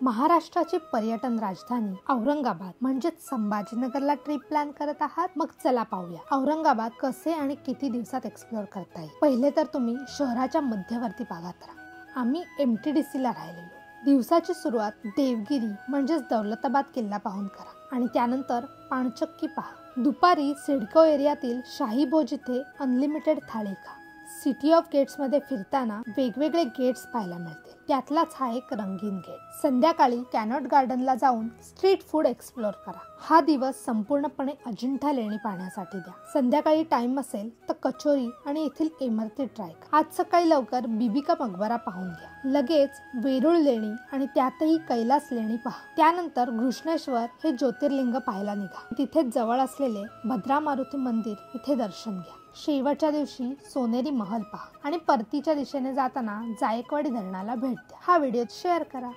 महाराष्ट्राची पर्यटन राजधानी औरंगाबाद म्हणजेच संभाजीनगरला ट्रिप प्लॅन करत आहात? मग चला पाहूया औरंगाबाद कसे आणि किती दिवसात एक्सप्लोर करता येईल। पहिले तर तुम्ही शहराच्या मध्यवर्ती भागात राहा। आम्ही MTDC ला राहिलेलो। दिवसाची सुरुवात देवगिरी म्हणजेच दौलताबाद किल्ला पाहून करा आणि त्यानंतर पाणचक्की पहा। दुपारी सिडको एरियातील शाही भोज इथे अनलिमिटेड थाळी खा। सिटी ऑफ गेट्स मध्ये फिरताना वेगवेगळे गेट्स पाहायला मिळतील, त्यातलाच हा एक रंगीन गेट। संध्याकाळी कॅनॉट गार्डनला जाऊन स्ट्रीट फूड एक्सप्लोर करा। हा दिवस संपूर्णपणे अजिंठा लेणी पाहण्यासाठी द्या। संध्याकाळी टाइम असेल तर कचोरी आणि येथील इमारती ट्राय करा। आज सकाळी लवकर बीबी का मकबरा पाहून घ्या। लगेच वेरूळ लेणी आणि त्यातही कैलास लेणी पहा। त्यानंतर घृष्णेश्वर हे ज्योतिर्लिंग पाहायला निघा। तिथेच जवळ असलेले भद्रा मारुती मंदिर इथे दर्शन घ्या। शेवटच्या दिवशी सोनेरी महल पहा आणि परतीच्या दिशेने जाताना जायकवाडी धरणाला भेट द्या। हा व्हिडिओ शेअर करा।